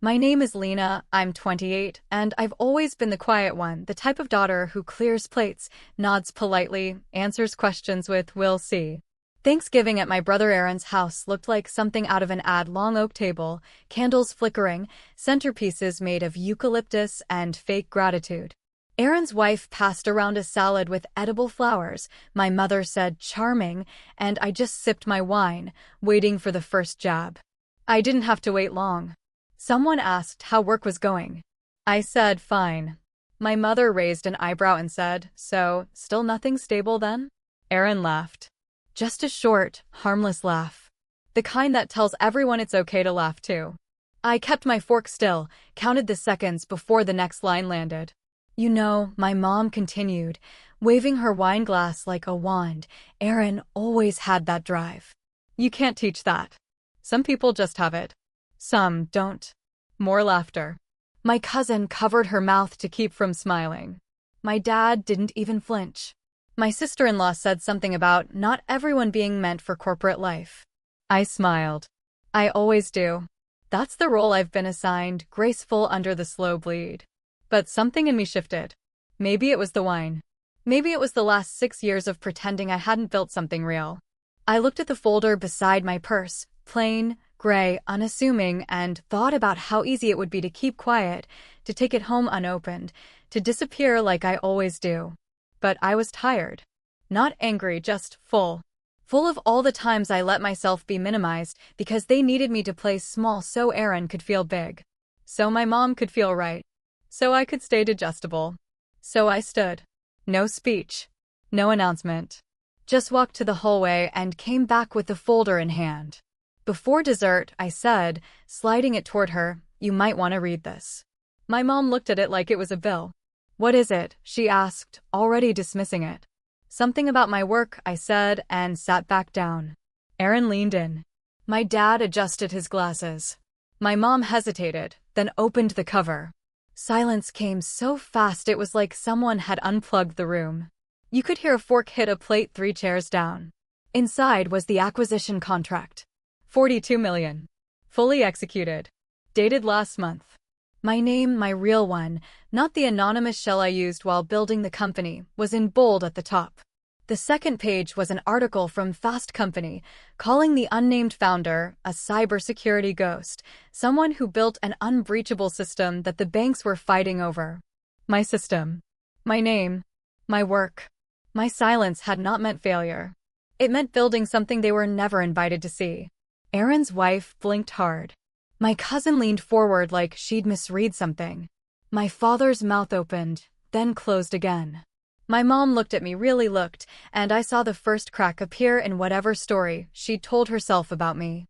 My name is Lena, I'm 28, and I've always been the quiet one, the type of daughter who clears plates, nods politely, answers questions with "we'll see." Thanksgiving at my brother Aaron's house looked like something out of an ad. Long oak table, candles flickering, centerpieces made of eucalyptus and fake gratitude. Aaron's wife passed around a salad with edible flowers. My mother said charming, and I just sipped my wine, waiting for the first jab. I didn't have to wait long. Someone asked how work was going. I said fine. My mother raised an eyebrow and said, "So, still nothing stable then?" Aaron laughed. Just a short, harmless laugh. The kind that tells everyone it's okay to laugh too. I kept my fork still, counted the seconds before the next line landed. "You know," my mom continued, waving her wine glass like a wand, "Aaron always had that drive. You can't teach that. Some people just have it. Some don't." More laughter. My cousin covered her mouth to keep from smiling. My dad didn't even flinch. My sister-in-law said something about not everyone being meant for corporate life. I smiled. I always do. That's the role I've been assigned, graceful under the slow bleed. But something in me shifted. Maybe it was the wine. Maybe it was the last 6 years of pretending I hadn't built something real. I looked at the folder beside my purse, plain, gray, unassuming, and thought about how easy it would be to keep quiet, to take it home unopened, to disappear like I always do. But I was tired. Not angry, just full. Full of all the times I let myself be minimized because they needed me to play small so Aaron could feel big. So my mom could feel right. So I could stay digestible. So I stood. No speech. No announcement. Just walked to the hallway and came back with the folder in hand. Before dessert, I said, sliding it toward her, "You might want to read this." My mom looked at it like it was a bill. "What is it?" she asked, already dismissing it. "Something about my work," I said, and sat back down. Aaron leaned in. My dad adjusted his glasses. My mom hesitated, then opened the cover. Silence came so fast it was like someone had unplugged the room. You could hear a fork hit a plate 3 chairs down. Inside was the acquisition contract. 42 million. Fully executed. Dated last month. My name, my real one, not the anonymous shell I used while building the company, was in bold at the top. The second page was an article from Fast Company, calling the unnamed founder a cybersecurity ghost, someone who built an unbreachable system that the banks were fighting over. My system. My name. My work. My silence had not meant failure. It meant building something they were never invited to see. Aaron's wife blinked hard. My cousin leaned forward like she'd misread something. My father's mouth opened, then closed again. My mom looked at me, really looked, and I saw the first crack appear in whatever story she'd told herself about me.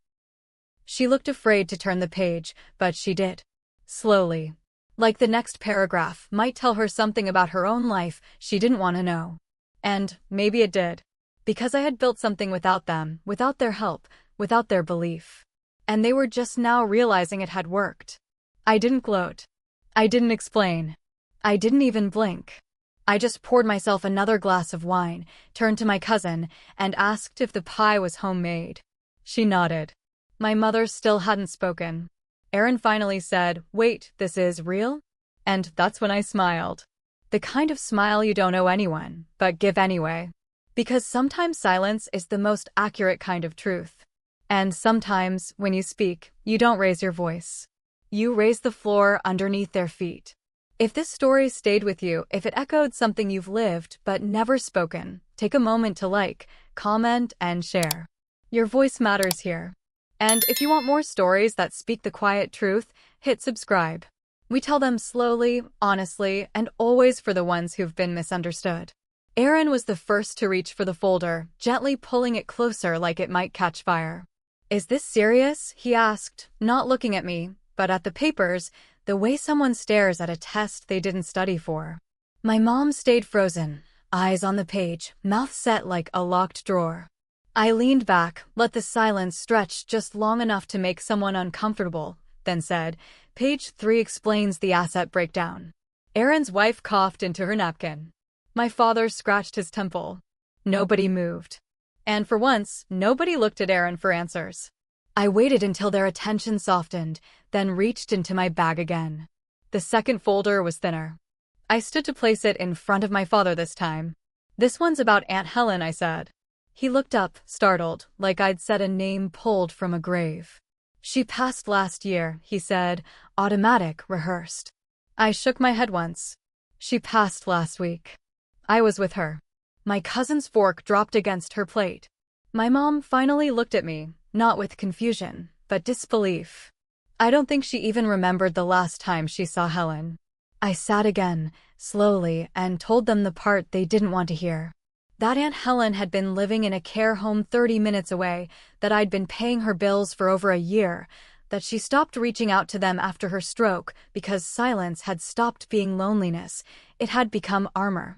She looked afraid to turn the page, but she did. Slowly. Like the next paragraph might tell her something about her own life she didn't want to know. And maybe it did. Because I had built something without them, without their help, without their belief. And they were just now realizing it had worked. I didn't gloat. I didn't explain. I didn't even blink. I just poured myself another glass of wine, turned to my cousin, and asked if the pie was homemade. She nodded. My mother still hadn't spoken. Aaron finally said, "Wait, this is real?" And that's when I smiled. The kind of smile you don't owe anyone, but give anyway. Because sometimes silence is the most accurate kind of truth. And sometimes, when you speak, you don't raise your voice. You raise the floor underneath their feet. If this story stayed with you, if it echoed something you've lived but never spoken, take a moment to like, comment, and share. Your voice matters here. And if you want more stories that speak the quiet truth, hit subscribe. We tell them slowly, honestly, and always for the ones who've been misunderstood. Aaron was the first to reach for the folder, gently pulling it closer like it might catch fire. "Is this serious?" he asked, not looking at me, but at the papers, the way someone stares at a test they didn't study for. My mom stayed frozen, eyes on the page, mouth set like a locked drawer. I leaned back, let the silence stretch just long enough to make someone uncomfortable, then said, "Page 3 explains the asset breakdown." Aaron's wife coughed into her napkin. My father scratched his temple. Nobody moved. And for once, nobody looked at Aaron for answers. I waited until their attention softened, then reached into my bag again. The second folder was thinner. I stood to place it in front of my father this time. "This one's about Aunt Helen," I said. He looked up, startled, like I'd said a name pulled from a grave. "She passed last year," he said, automatic, rehearsed. I shook my head once. "She passed last week. I was with her." My cousin's fork dropped against her plate. My mom finally looked at me, not with confusion, but disbelief. I don't think she even remembered the last time she saw Helen. I sat again, slowly, and told them the part they didn't want to hear. That Aunt Helen had been living in a care home 30 minutes away, that I'd been paying her bills for over a year, that she stopped reaching out to them after her stroke because silence had stopped being loneliness, it had become armor.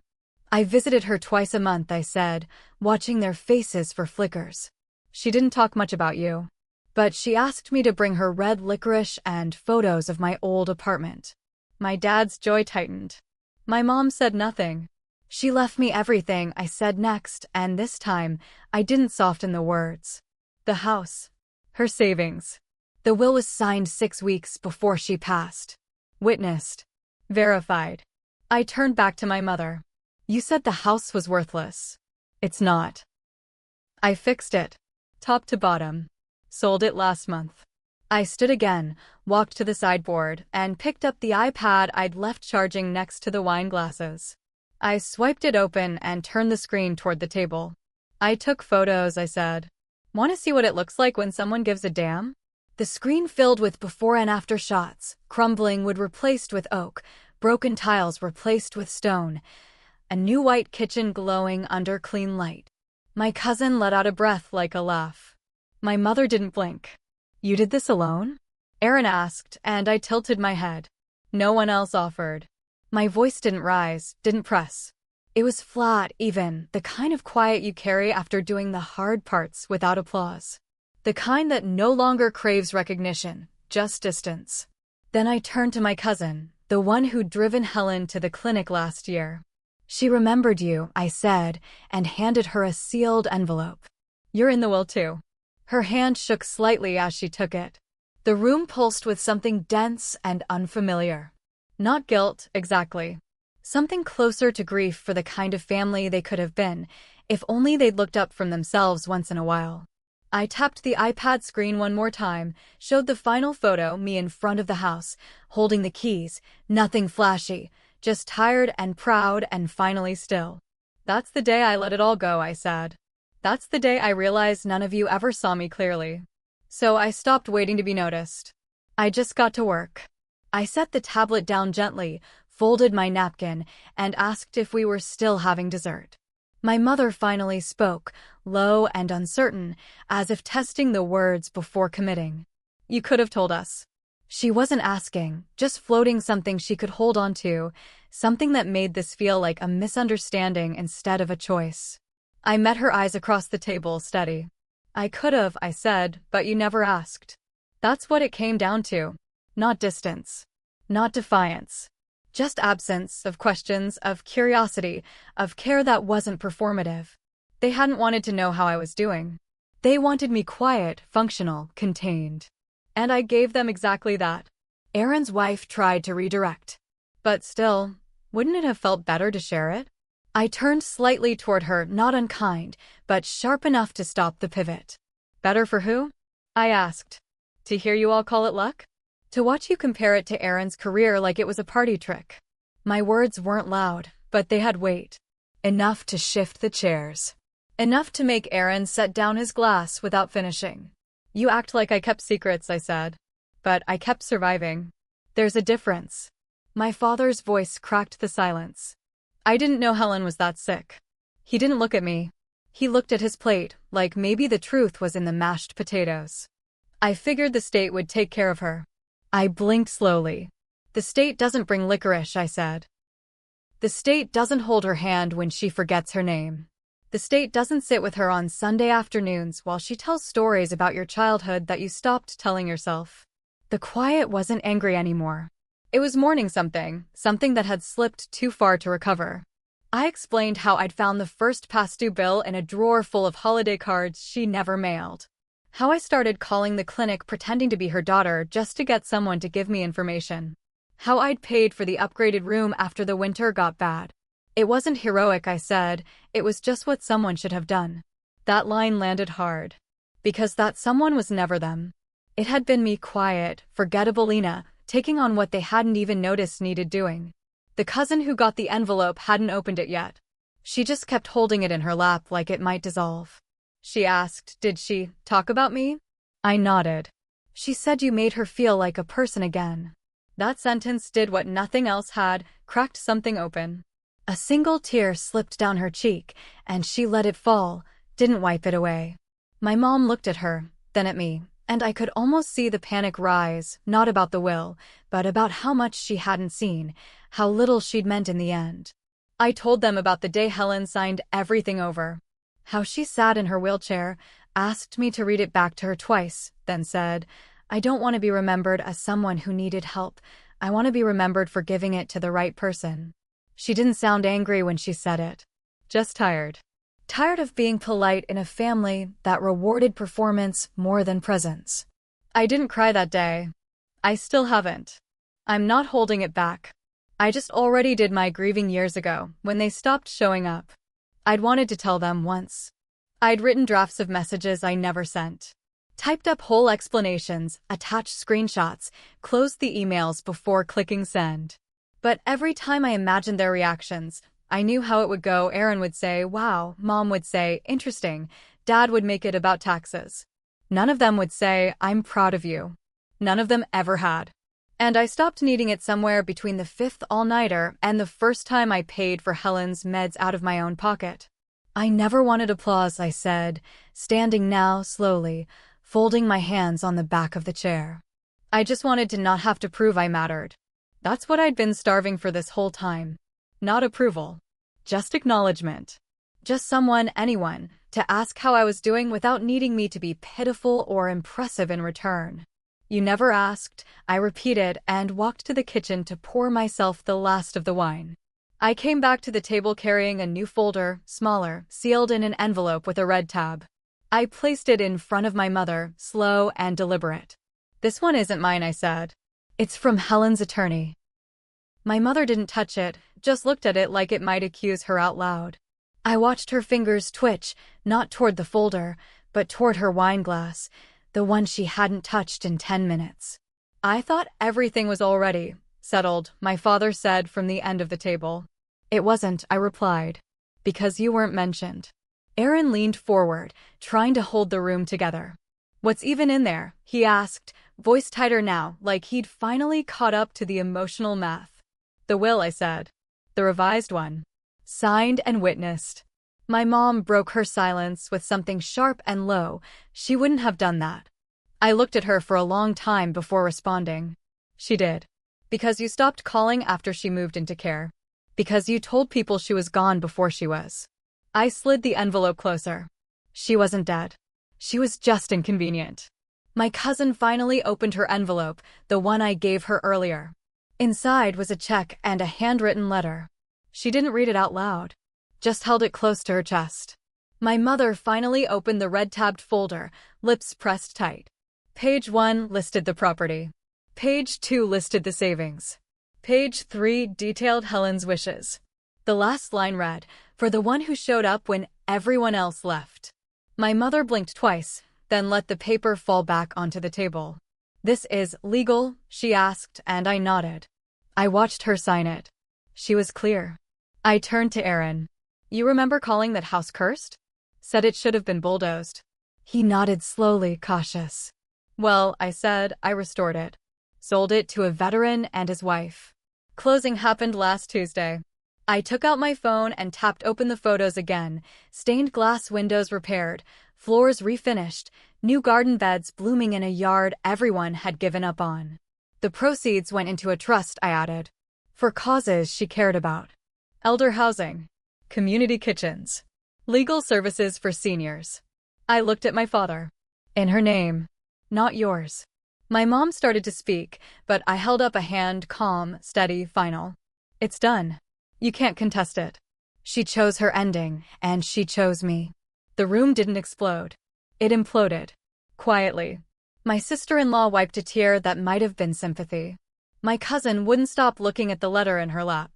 "I visited her twice a month," I said, watching their faces for flickers. "She didn't talk much about you. But she asked me to bring her red licorice and photos of my old apartment." My dad's jaw tightened. My mom said nothing. "She left me everything," I said next, and this time, I didn't soften the words. "The house. Her savings. The will was signed 6 weeks before she passed. Witnessed. Verified." I turned back to my mother. "You said the house was worthless." "It's not. I fixed it. Top to bottom. Sold it last month." I stood again, walked to the sideboard, and picked up the iPad I'd left charging next to the wine glasses. I swiped it open and turned the screen toward the table. "I took photos," I said. "Want to see what it looks like when someone gives a damn?" The screen filled with before and after shots, crumbling wood replaced with oak, broken tiles replaced with stone, a new white kitchen glowing under clean light. My cousin let out a breath like a laugh. My mother didn't blink. "You did this alone?" Aaron asked, and I tilted my head. No one else offered. My voice didn't rise, didn't press. It was flat, even, the kind of quiet you carry after doing the hard parts without applause. The kind that no longer craves recognition, just distance. Then I turned to my cousin, the one who'd driven Helen to the clinic last year. "She remembered you," I said, and handed her a sealed envelope. "You're in the will too." Her hand shook slightly as she took it. The room pulsed with something dense and unfamiliar. Not guilt, exactly. Something closer to grief for the kind of family they could have been, if only they'd looked up from themselves once in a while. I tapped the iPad screen one more time, showed the final photo, me in front of the house, holding the keys, nothing flashy, just tired and proud and finally still. "That's the day I let it all go," I said. "That's the day I realized none of you ever saw me clearly." So I stopped waiting to be noticed. I just got to work. I set the tablet down gently, folded my napkin, and asked if we were still having dessert. My mother finally spoke, low and uncertain, as if testing the words before committing. "You could have told us." She wasn't asking, just floating something she could hold on to, something that made this feel like a misunderstanding instead of a choice. I met her eyes across the table, steady. "I could have," I said, "but you never asked." That's what it came down to. Not distance. Not defiance. Just absence of questions, of curiosity, of care that wasn't performative. They hadn't wanted to know how I was doing. They wanted me quiet, functional, contained. And I gave them exactly that. Aaron's wife tried to redirect. But still, wouldn't it have felt better to share it? I turned slightly toward her, not unkind, but sharp enough to stop the pivot. "Better for who?" I asked. "To hear you all call it luck? To watch you compare it to Aaron's career like it was a party trick?" My words weren't loud, but they had weight. Enough to shift the chairs. Enough to make Aaron set down his glass without finishing. "You act like I kept secrets," I said. "But I kept surviving. There's a difference." My father's voice cracked the silence. "I didn't know Helen was that sick." He didn't look at me. He looked at his plate, like maybe the truth was in the mashed potatoes. "I figured the state would take care of her." I blinked slowly. "The state doesn't bring licorice," I said. "The state doesn't hold her hand when she forgets her name. The state doesn't sit with her on Sunday afternoons while she tells stories about your childhood that you stopped telling yourself." The quiet wasn't angry anymore. It was mourning something that had slipped too far to recover. I explained how I'd found the first past due bill in a drawer full of holiday cards she never mailed. How I started calling the clinic pretending to be her daughter just to get someone to give me information. How I'd paid for the upgraded room after the winter got bad. It wasn't heroic, I said, it was just what someone should have done. That line landed hard. Because that someone was never them. It had been me, quiet, forgettable Lena, taking on what they hadn't even noticed needed doing. The cousin who got the envelope hadn't opened it yet. She just kept holding it in her lap like it might dissolve. She asked, "Did she talk about me?" I nodded. "She said you made her feel like a person again." That sentence did what nothing else had, cracked something open. A single tear slipped down her cheek, and she let it fall, didn't wipe it away. My mom looked at her, then at me, and I could almost see the panic rise, not about the will, but about how much she hadn't seen, how little she'd meant in the end. I told them about the day Helen signed everything over. How she sat in her wheelchair, asked me to read it back to her twice, then said, "I don't want to be remembered as someone who needed help. I want to be remembered for giving it to the right person." She didn't sound angry when she said it. Just tired. Tired of being polite in a family that rewarded performance more than presence. I didn't cry that day. I still haven't. I'm not holding it back. I just already did my grieving years ago, when they stopped showing up. I'd wanted to tell them once. I'd written drafts of messages I never sent. Typed up whole explanations, attached screenshots, closed the emails before clicking send. But every time I imagined their reactions, I knew how it would go. Aaron would say, "Wow," Mom would say, "Interesting," Dad would make it about taxes. None of them would say, "I'm proud of you." None of them ever had. And I stopped needing it somewhere between the fifth all-nighter and the first time I paid for Helen's meds out of my own pocket. "I never wanted applause," I said, standing now slowly, folding my hands on the back of the chair. I just wanted to not have to prove I mattered. That's what I'd been starving for this whole time. Not approval. Just acknowledgement. Just someone, anyone, to ask how I was doing without needing me to be pitiful or impressive in return. "You never asked," I repeated and walked to the kitchen to pour myself the last of the wine. I came back to the table carrying a new folder, smaller, sealed in an envelope with a red tab. I placed it in front of my mother, slow and deliberate. "This one isn't mine," I said. "It's from Helen's attorney." My mother didn't touch it, just looked at it like it might accuse her out loud. I watched her fingers twitch, not toward the folder, but toward her wine glass, the one she hadn't touched in 10 minutes. "I thought everything was already settled," my father said from the end of the table. "It wasn't," I replied. "Because you weren't mentioned." Aaron leaned forward, trying to hold the room together. "What's even in there?" he asked, voice tighter now, like he'd finally caught up to the emotional math. "The will," I said. "The revised one. Signed and witnessed." My mom broke her silence with something sharp and low. She wouldn't have done that. I looked at her for a long time before responding. "She did. Because you stopped calling after she moved into care. Because you told people she was gone before she was." I slid the envelope closer. "She wasn't dead. She was just inconvenient." My cousin finally opened her envelope, the one I gave her earlier. Inside was a check and a handwritten letter. She didn't read it out loud, just held it close to her chest. My mother finally opened the red-tabbed folder, lips pressed tight. Page 1 listed the property. Page 2 listed the savings. Page 3 detailed Helen's wishes. The last line read, "For the one who showed up when everyone else left." My mother blinked twice, then let the paper fall back onto the table. "This is legal?" she asked, and I nodded. I watched her sign it. She was clear. I turned to Aaron. "You remember calling that house cursed?" "Said it should have been bulldozed." He nodded slowly, cautious. "Well," I said, "I restored it. Sold it to a veteran and his wife. Closing happened last Tuesday." I took out my phone and tapped open the photos again. Stained glass windows repaired, floors refinished, new garden beds blooming in a yard everyone had given up on. The proceeds went into a trust, I added, for causes she cared about. Elder housing, community kitchens, legal services for seniors. I looked at my father. "In her name, not yours." My mom started to speak, but I held up a hand, calm, steady, final. "It's done. You can't contest it." She chose her ending, and she chose me. The room didn't explode. It imploded. Quietly. My sister-in-law wiped a tear that might have been sympathy. My cousin wouldn't stop looking at the letter in her lap.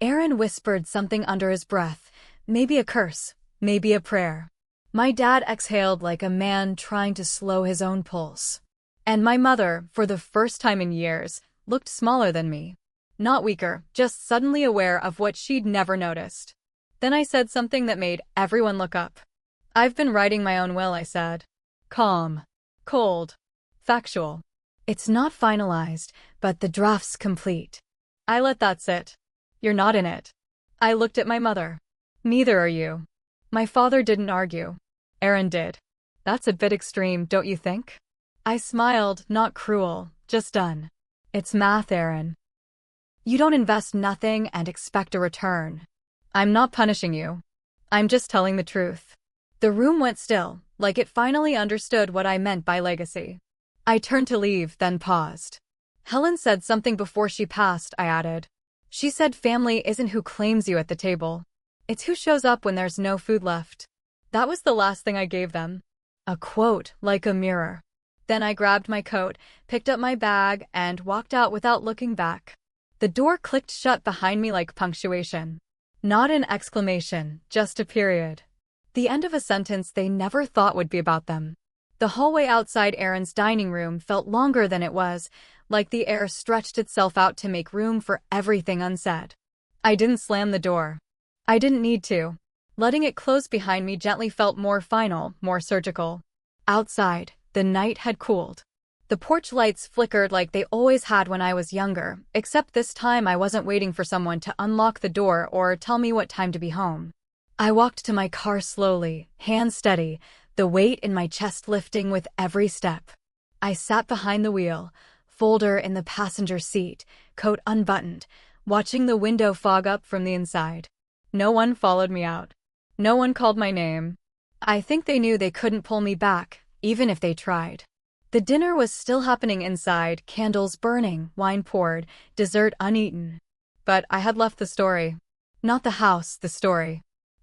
Aaron whispered something under his breath, maybe a curse, maybe a prayer. My dad exhaled like a man trying to slow his own pulse. And my mother, for the first time in years, looked smaller than me. Not weaker, just suddenly aware of what she'd never noticed. Then I said something that made everyone look up. I've been writing my own will, I said. Calm. Cold. Factual. It's not finalized, but the draft's complete. I let that sit. You're not in it. I looked at my mother. Neither are you. My father didn't argue. Aaron did. That's a bit extreme, don't you think? I smiled, not cruel, just done. It's math, Aaron. You don't invest nothing and expect a return. I'm not punishing you. I'm just telling the truth. The room went still, like it finally understood what I meant by legacy. I turned to leave, then paused. Helen said something before she passed, I added. She said family isn't who claims you at the table. It's who shows up when there's no food left. That was the last thing I gave them. A quote, like a mirror. Then I grabbed my coat, picked up my bag, and walked out without looking back. The door clicked shut behind me like punctuation. Not an exclamation, just a period. The end of a sentence they never thought would be about them. The hallway outside Aaron's dining room felt longer than it was, like the air stretched itself out to make room for everything unsaid. I didn't slam the door. I didn't need to. Letting it close behind me gently felt more final, more surgical. Outside, the night had cooled. The porch lights flickered like they always had when I was younger, except this time I wasn't waiting for someone to unlock the door or tell me what time to be home. I walked to my car slowly, hands steady, the weight in my chest lifting with every step. I sat behind the wheel, folder in the passenger seat, coat unbuttoned, watching the window fog up from the inside. No one followed me out. No one called my name. I think they knew they couldn't pull me back, even if they tried. The dinner was still happening inside, candles burning, wine poured, dessert uneaten. But I had left the story. Not the house, the story.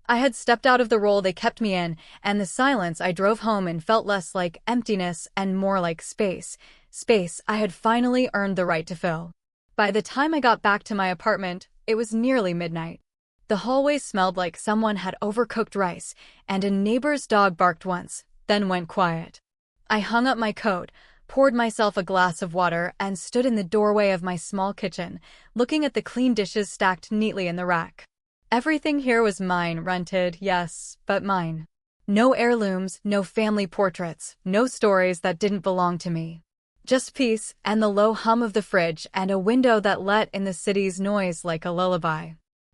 I had stepped out of the role they kept me in, and the silence I drove home in felt less like emptiness and more like space. Space I had finally earned the right to fill. By the time I got back to my apartment, it was nearly midnight. The hallway smelled like someone had overcooked rice, and a neighbor's dog barked once, then went quiet. I hung up my coat, poured myself a glass of water, and stood in the doorway of my small kitchen, looking at the clean dishes stacked neatly in the rack. Everything here was mine, rented, yes, but mine. No heirlooms, no family portraits, no stories that didn't belong to me. Just peace, and the low hum of the fridge, and a window that let in the city's noise like a lullaby.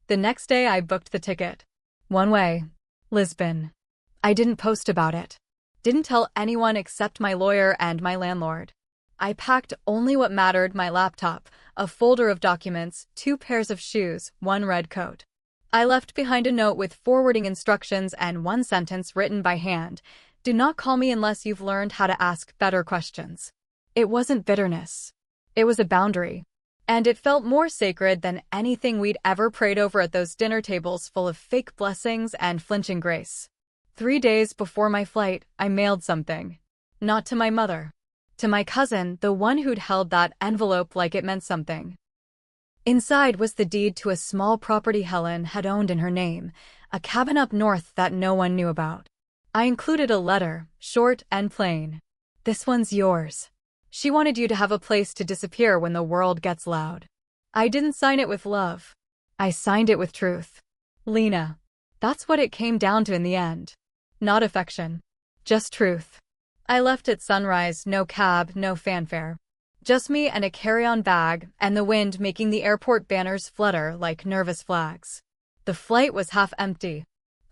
The next day I booked the ticket. One way. Lisbon. I didn't post about it. Didn't tell anyone except my lawyer and my landlord. I packed only what mattered: my laptop, a folder of documents, 2 pairs of shoes, 1 red coat. I left behind a note with forwarding instructions and 1 sentence written by hand. Do not call me unless you've learned how to ask better questions. It wasn't bitterness. It was a boundary. And it felt more sacred than anything we'd ever prayed over at those dinner tables full of fake blessings and flinching grace. 3 days before my flight, I mailed something. Not to my mother. To my cousin, the one who'd held that envelope like it meant something. Inside was the deed to a small property Helen had owned in her name, a cabin up north that no one knew about. I included a letter, short and plain. This one's yours. She wanted you to have a place to disappear when the world gets loud. I didn't sign it with love. I signed it with truth. Lena. That's what it came down to in the end. Not affection. Just truth. I left at sunrise, no cab, no fanfare. Just me and a carry-on bag, and the wind making the airport banners flutter like nervous flags. The flight was half empty.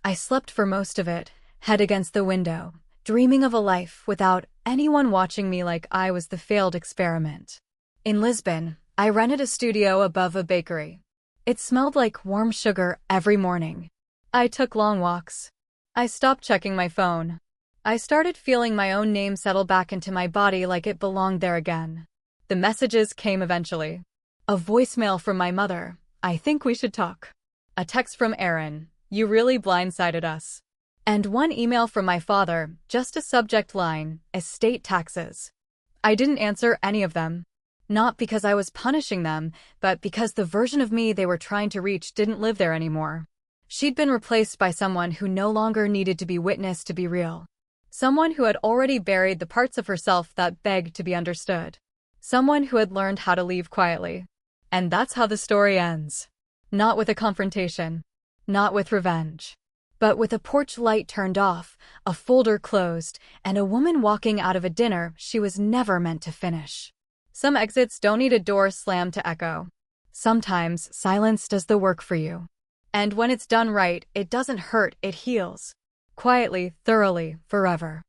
I slept for most of it, head against the window, dreaming of a life without anyone watching me like I was the failed experiment. In Lisbon, I rented a studio above a bakery. It smelled like warm sugar every morning. I took long walks. I stopped checking my phone. I started feeling my own name settle back into my body like it belonged there again. The messages came eventually. A voicemail from my mother, I think we should talk. A text from Aaron, you really blindsided us. And one email from my father, just a subject line, estate taxes. I didn't answer any of them. Not because I was punishing them, but because the version of me they were trying to reach didn't live there anymore. She'd been replaced by someone who no longer needed to be witnessed to be real. Someone who had already buried the parts of herself that begged to be understood. Someone who had learned how to leave quietly. And that's how the story ends. Not with a confrontation. Not with revenge. But with a porch light turned off, a folder closed, and a woman walking out of a dinner she was never meant to finish. Some exits don't need a door slammed to echo. Sometimes silence does the work for you. And when it's done right, it doesn't hurt, it heals. Quietly, thoroughly, forever.